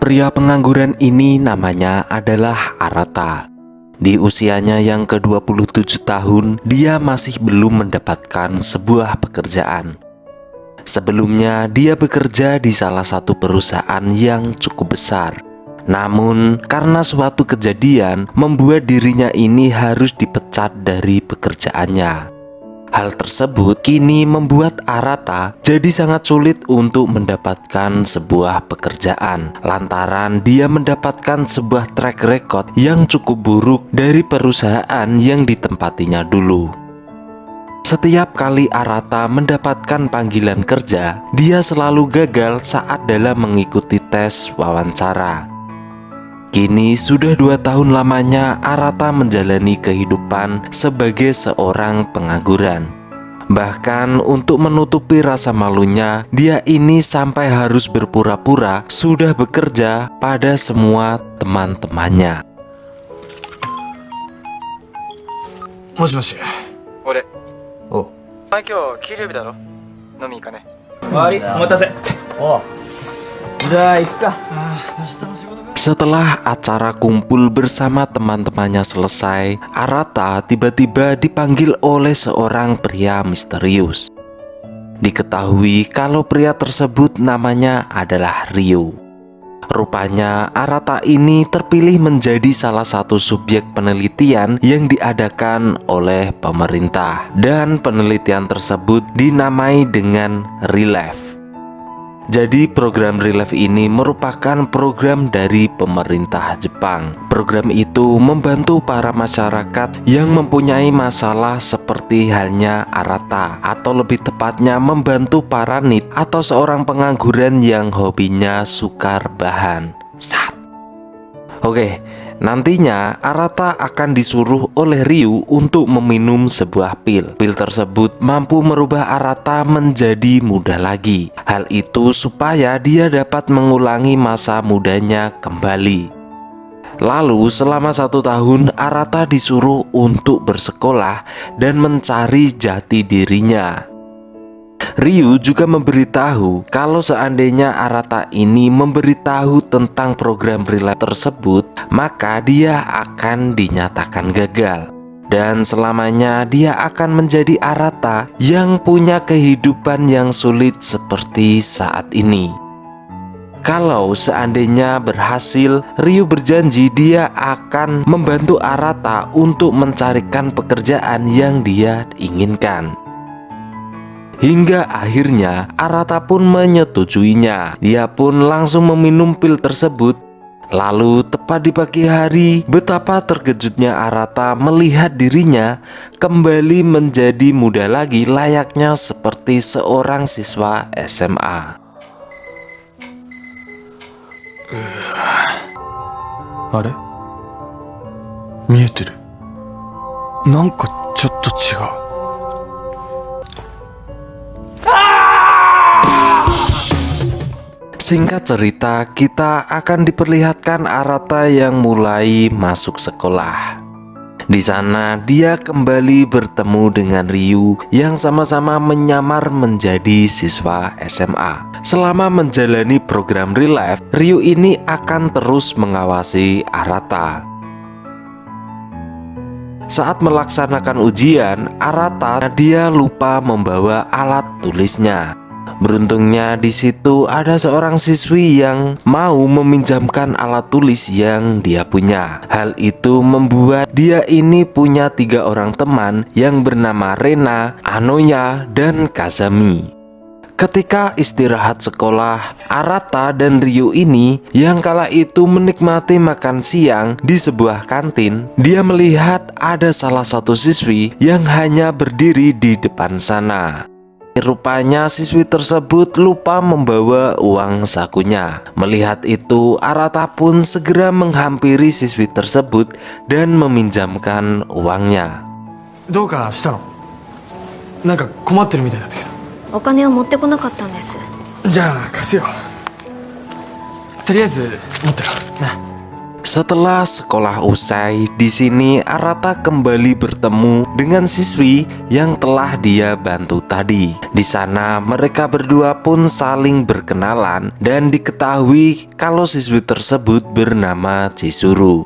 Pria pengangguran ini namanya adalah Arata. Di usianya yang ke-27 tahun, dia masih belum mendapatkan sebuah pekerjaan. Sebelumnya, dia bekerja di salah satu perusahaan yang cukup besar. Namun, karena suatu kejadian membuat dirinya ini harus dipecat dari pekerjaannya. Hal tersebut kini membuat Arata jadi sangat sulit untuk mendapatkan sebuah pekerjaan lantaran dia mendapatkan sebuah track record yang cukup buruk dari perusahaan yang ditempatinya dulu. Setiap kali Arata mendapatkan panggilan kerja, dia selalu gagal saat dalam mengikuti tes wawancara. Kini sudah 2 tahun lamanya Arata menjalani kehidupan sebagai seorang pengangguran. Bahkan untuk menutupi rasa malunya, dia ini sampai harus berpura-pura sudah bekerja pada semua teman-temannya. もしもし。俺おう。お前今日給料日だろ。飲み行かね。悪い、お待たせ。おう。じゃあ行くか。明日の仕事か。 Setelah acara kumpul bersama teman-temannya selesai, Arata tiba-tiba dipanggil oleh seorang pria misterius. Diketahui kalau pria tersebut namanya adalah Ryu. Rupanya Arata ini terpilih menjadi salah satu subjek penelitian yang diadakan oleh pemerintah, dan penelitian tersebut dinamai dengan ReLife. Jadi program ReLife ini merupakan program dari pemerintah Jepang. Program itu membantu para masyarakat yang mempunyai masalah seperti halnya Arata, atau lebih tepatnya membantu para NEET atau seorang pengangguran yang hobinya sukar bahan. Oke, nantinya Arata akan disuruh oleh Ryu untuk meminum sebuah pil. Pil tersebut mampu merubah Arata menjadi muda lagi. Hal itu supaya dia dapat mengulangi masa mudanya kembali. Lalu selama 1 tahun Arata disuruh untuk bersekolah dan mencari jati dirinya. Ryu juga memberitahu kalau seandainya Arata ini memberitahu tentang program ReLife tersebut, maka dia akan dinyatakan gagal. Dan selamanya dia akan menjadi Arata yang punya kehidupan yang sulit seperti saat ini. Kalau seandainya berhasil, Ryu berjanji dia akan membantu Arata untuk mencarikan pekerjaan yang dia inginkan. Hingga akhirnya Arata pun menyetujuinya. Dia pun langsung meminum pil tersebut. Lalu tepat di pagi hari, betapa terkejutnya Arata melihat dirinya kembali menjadi muda lagi layaknya seperti seorang siswa SMA. あれ見えてる。なんかちょっと違う。 Singkat cerita, kita akan diperlihatkan Arata yang mulai masuk sekolah. Di sana dia kembali bertemu dengan Ryu yang sama-sama menyamar menjadi siswa SMA. Selama menjalani program ReLife, Ryu ini akan terus mengawasi Arata. Saat melaksanakan ujian, Arata dia lupa membawa alat tulisnya. Beruntungnya di situ ada seorang siswi yang mau meminjamkan alat tulis yang dia punya. Hal itu membuat dia ini punya 3 orang teman yang bernama Rena, Anoya, dan Kazami. Ketika istirahat sekolah, Arata dan Ryu ini yang kala itu menikmati makan siang di sebuah kantin, dia melihat ada salah satu siswi yang hanya berdiri di depan sana. Rupanya siswi tersebut lupa membawa uang sakunya. Melihat itu, Arata pun segera menghampiri siswi tersebut dan meminjamkan uangnya. どうかしたの？なんか困ってるみたいだったけど。お金を持ってこなかったんです。じゃあ貸すよ。とりあえず持ってろ。な。Setelah sekolah usai, di sini Arata kembali bertemu dengan siswi yang telah dia bantu tadi. Di sana mereka berdua pun saling berkenalan dan diketahui kalau siswi tersebut bernama Chizuru.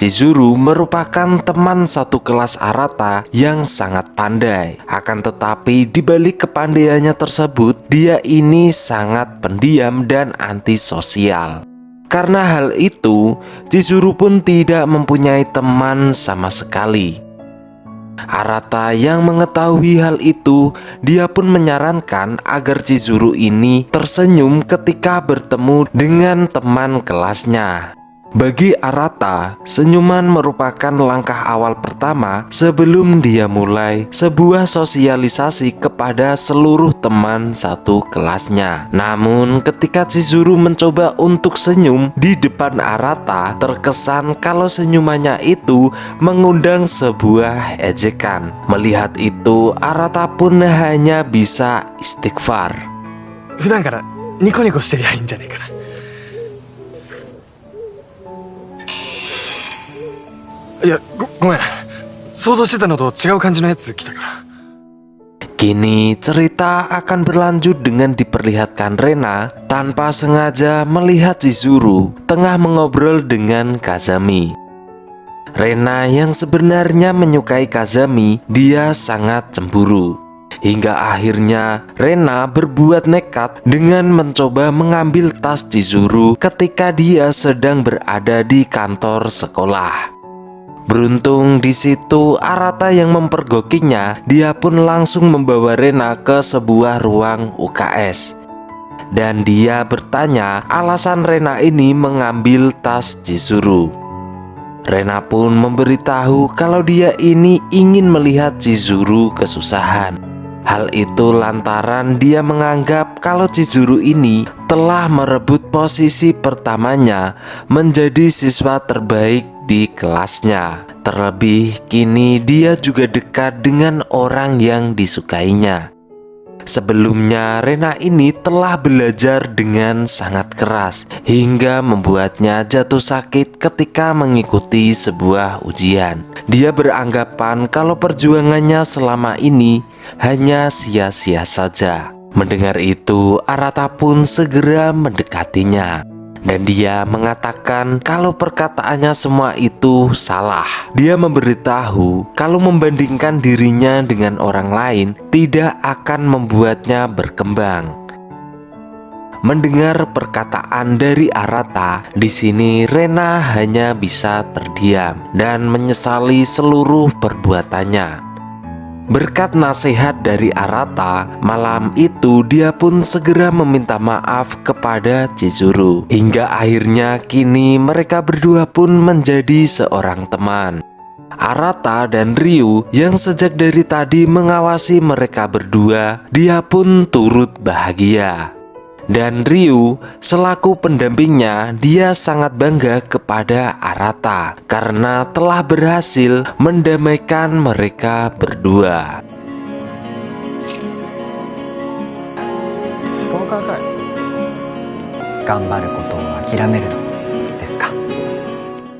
Chizuru merupakan teman satu kelas Arata yang sangat pandai. Akan tetapi di balik kepandaiannya tersebut, dia ini sangat pendiam dan antisosial. Karena hal itu, Chizuru pun tidak mempunyai teman sama sekali. Arata yang mengetahui hal itu, dia pun menyarankan agar Chizuru ini tersenyum ketika bertemu dengan teman kelasnya. Bagi Arata, senyuman merupakan langkah awal pertama sebelum dia mulai sebuah sosialisasi kepada seluruh teman satu kelasnya. Namun ketika Chizuru mencoba untuk senyum di depan Arata, terkesan kalau senyumannya itu mengundang sebuah ejekan. Melihat itu, Arata pun hanya bisa istighfar. 普段からニコニコしてりゃいいんじゃねえかな。いや、ごめん。想像してたのと違う感じのやつ来たから。 Kini cerita akan berlanjut dengan diperlihatkan Rena tanpa sengaja melihat Chizuru tengah mengobrol dengan Kazami. Rena yang sebenarnya menyukai Kazami, dia sangat cemburu. Hingga akhirnya Rena berbuat nekat dengan mencoba mengambil tas Chizuru ketika dia sedang berada di kantor sekolah. Beruntung di situ Arata yang mempergokinya, dia pun langsung membawa Rena ke sebuah ruang UKS. Dan dia bertanya alasan Rena ini mengambil tas Chizuru. Rena pun memberitahu kalau dia ini ingin melihat Chizuru kesusahan. Hal itu lantaran dia menganggap kalau Chizuru ini telah merebut posisi pertamanya menjadi siswa terbaik di kelasnya. Terlebih kini dia juga dekat dengan orang yang disukainya. Sebelumnya Rena ini telah belajar dengan sangat keras hingga membuatnya jatuh sakit ketika mengikuti sebuah ujian. Dia beranggapan kalau perjuangannya selama ini hanya sia-sia saja. Mendengar itu, Arata pun segera mendekatinya. Dan dia mengatakan kalau perkataannya semua itu salah. Dia memberitahu kalau membandingkan dirinya dengan orang lain tidak akan membuatnya berkembang. Mendengar perkataan dari Arata, di sini Rena hanya bisa terdiam dan menyesali seluruh perbuatannya. Berkat nasihat dari Arata, malam itu dia pun segera meminta maaf kepada Chizuru. Hingga akhirnya kini mereka berdua pun menjadi seorang teman. Arata dan Ryu yang sejak dari tadi mengawasi mereka berdua, dia pun turut bahagia. Dan Ryu selaku pendampingnya, dia sangat bangga kepada Arata karena telah berhasil mendamaikan mereka berdua. ストーカーかい。頑張ることを諦めるのですか。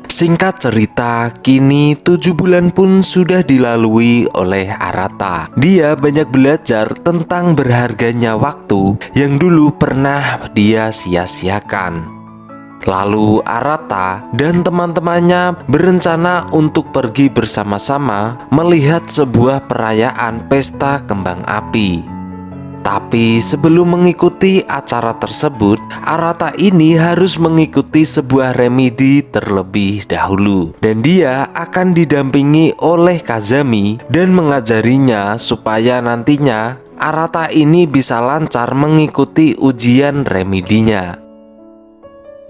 Singkat cerita, kini 7 bulan pun sudah dilalui oleh Arata. Dia banyak belajar tentang berharganya waktu yang dulu pernah dia sia-siakan. Lalu Arata dan teman-temannya berencana untuk pergi bersama-sama melihat sebuah perayaan pesta kembang api. Tapi sebelum mengikuti acara tersebut, Arata ini harus mengikuti sebuah remedi terlebih dahulu. Dan dia akan didampingi oleh Kazami dan mengajarinya supaya nantinya Arata ini bisa lancar mengikuti ujian remedinya.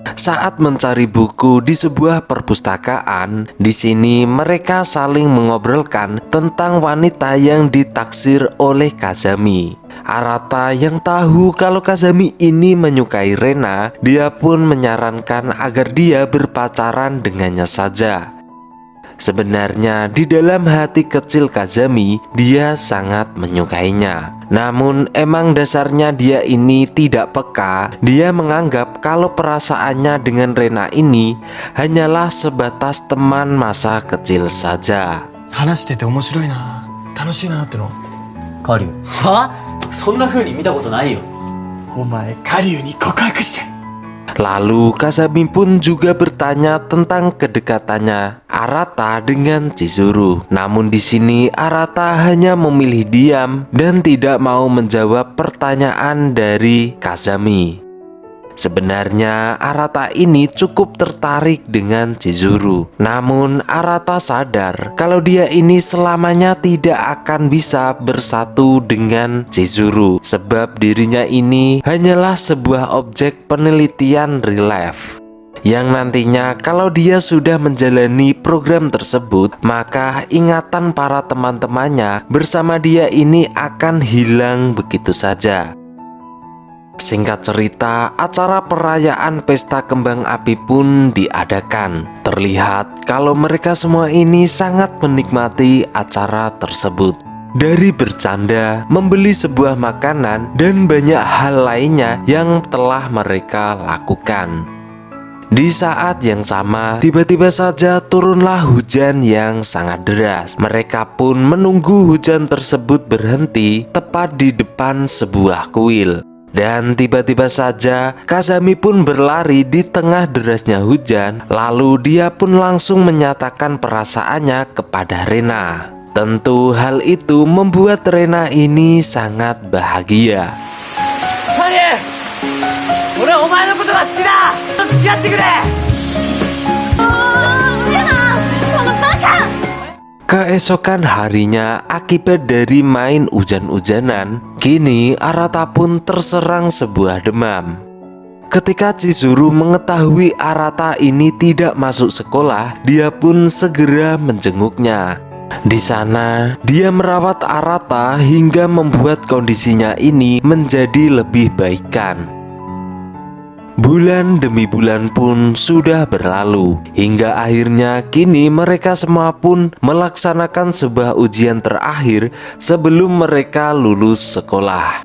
Saat mencari buku di sebuah perpustakaan, di sini mereka saling mengobrolkan tentang wanita yang ditaksir oleh Kazami. Arata yang tahu kalau Kazami ini menyukai Rena, dia pun menyarankan agar dia berpacaran dengannya saja. Sebenarnya di dalam hati kecil Kazami, dia sangat menyukainya. Namun emang dasarnya dia ini tidak peka. Dia menganggap kalau perasaannya dengan Rena ini hanyalah sebatas teman masa kecil saja. 話してて面白いな、楽しいなっての。カリュウ。は？そんな風に見たことないよ。お前カリュウに告白しちゃう。 Lalu Kazami pun juga bertanya tentang kedekatannya Arata dengan Chizuru. Namun di sini Arata hanya memilih diam dan tidak mau menjawab pertanyaan dari Kazami. Sebenarnya Arata ini cukup tertarik dengan Chizuru. Namun Arata sadar kalau dia ini selamanya tidak akan bisa bersatu dengan Chizuru, sebab dirinya ini hanyalah sebuah objek penelitian real life yang nantinya kalau dia sudah menjalani program tersebut, maka ingatan para teman-temannya bersama dia ini akan hilang begitu saja. Singkat cerita, acara perayaan pesta kembang api pun diadakan. Terlihat kalau mereka semua ini sangat menikmati acara tersebut. Dari bercanda, membeli sebuah makanan, dan banyak hal lainnya yang telah mereka lakukan. Di saat yang sama, tiba-tiba saja turunlah hujan yang sangat deras. Mereka pun menunggu hujan tersebut berhenti tepat di depan sebuah kuil. Dan tiba-tiba saja Kazami pun berlari di tengah derasnya hujan. Lalu dia pun langsung menyatakan perasaannya kepada Rena. Tentu hal itu membuat Rena ini sangat bahagia. Keesokan harinya, akibat dari main hujan-hujanan, kini Arata pun terserang sebuah demam. Ketika Chizuru mengetahui Arata ini tidak masuk sekolah, dia pun segera menjenguknya. Di sana, dia merawat Arata hingga membuat kondisinya ini menjadi lebih baikan. Bulan demi bulan pun sudah berlalu, hingga akhirnya kini mereka semua pun melaksanakan sebuah ujian terakhir sebelum mereka lulus sekolah.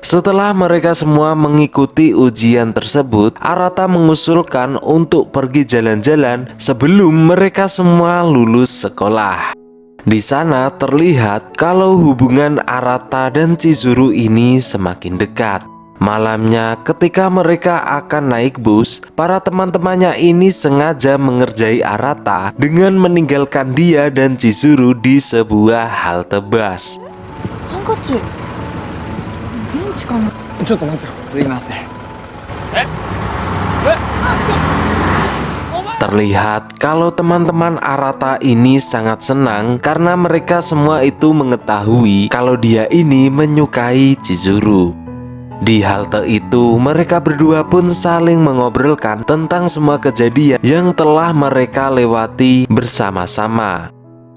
Setelah mereka semua mengikuti ujian tersebut, Arata mengusulkan untuk pergi jalan-jalan sebelum mereka semua lulus sekolah. Di sana terlihat kalau hubungan Arata dan Chizuru ini semakin dekat. Malamnya ketika mereka akan naik bus, para teman-temannya ini sengaja mengerjai Arata dengan meninggalkan dia dan Chizuru di sebuah halte bus. ハンカチベンチかな。ちょっと待ってよ。すいません。 Terlihat kalau teman-teman Arata ini sangat senang karena mereka semua itu mengetahui kalau dia ini menyukai Chizuru. Di halte itu, mereka berdua pun saling mengobrolkan tentang semua kejadian yang telah mereka lewati bersama-sama.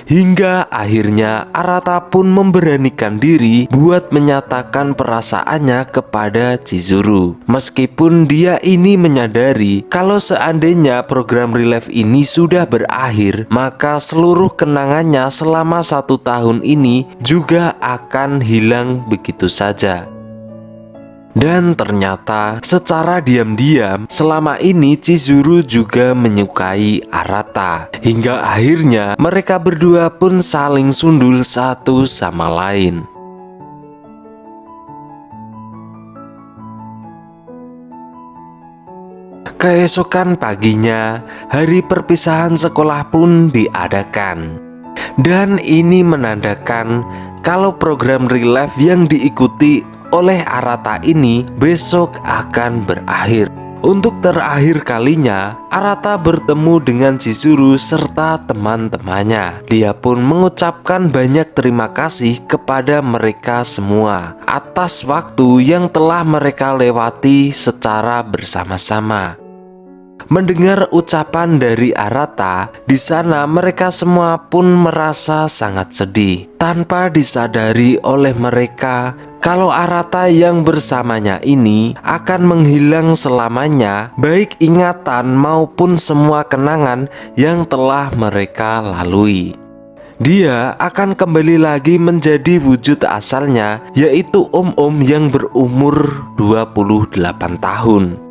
Hingga akhirnya Arata pun memberanikan diri buat menyatakan perasaannya kepada Chizuru. Meskipun dia ini menyadari kalau seandainya program relief ini sudah berakhir, maka seluruh kenangannya selama 1 tahun ini juga akan hilang begitu saja. Dan ternyata secara diam-diam selama ini Chizuru juga menyukai Arata. Hingga akhirnya mereka berdua pun saling sundul satu sama lain. Keesokan paginya, hari perpisahan sekolah pun diadakan. Dan ini menandakan kalau program real life yang diikuti oleh Arata ini besok akan berakhir. Untuk terakhir kalinya, Arata bertemu dengan Chizuru serta teman-temannya. Dia pun mengucapkan banyak terima kasih kepada mereka semua atas waktu yang telah mereka lewati secara bersama-sama. Mendengar ucapan dari Arata, di sana mereka semua pun merasa sangat sedih. Tanpa disadari oleh mereka kalau Arata yang bersamanya ini akan menghilang selamanya, baik ingatan maupun semua kenangan yang telah mereka lalui. Dia akan kembali lagi menjadi wujud asalnya, yaitu Om-Om yang berumur 28 tahun.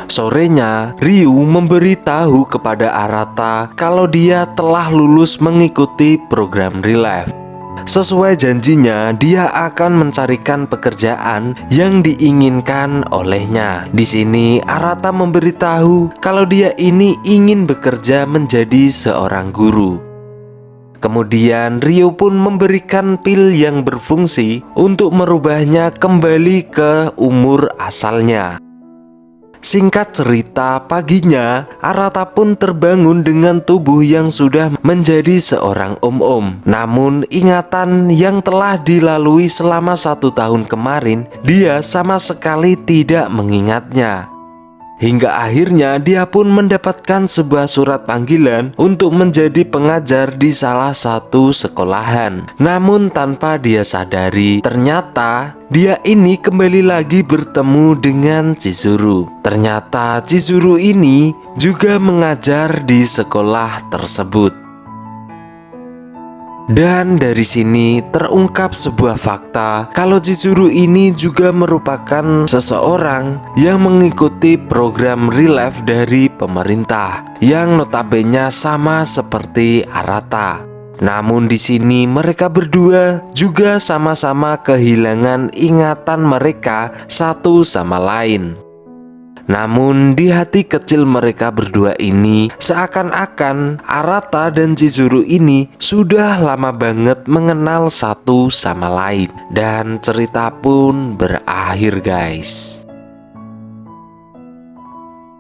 Sorenya, Ryu memberitahu kepada Arata kalau dia telah lulus mengikuti program Relive. Sesuai janjinya, dia akan mencarikan pekerjaan yang diinginkan olehnya. Di sini, Arata memberitahu kalau dia ini ingin bekerja menjadi seorang guru. Kemudian Ryu pun memberikan pil yang berfungsi untuk merubahnya kembali ke umur asalnya. Singkat cerita, paginya Arata pun terbangun dengan tubuh yang sudah menjadi seorang om-om. Namun ingatan yang telah dilalui selama 1 tahun kemarin, dia sama sekali tidak mengingatnya. Hingga akhirnya dia pun mendapatkan sebuah surat panggilan untuk menjadi pengajar di salah satu sekolahan. Namun tanpa dia sadari, ternyata dia ini kembali lagi bertemu dengan Chizuru. Ternyata Chizuru ini juga mengajar di sekolah tersebut. Dan dari sini terungkap sebuah fakta kalau Chizuru ini juga merupakan seseorang yang mengikuti program Relive dari pemerintah, yang notabene sama seperti Arata. Namun di sini mereka berdua juga sama-sama kehilangan ingatan mereka satu sama lain. Namun di hati kecil mereka berdua ini seakan-akan Arata dan Chizuru ini sudah lama banget mengenal satu sama lain. Dan cerita pun berakhir guys.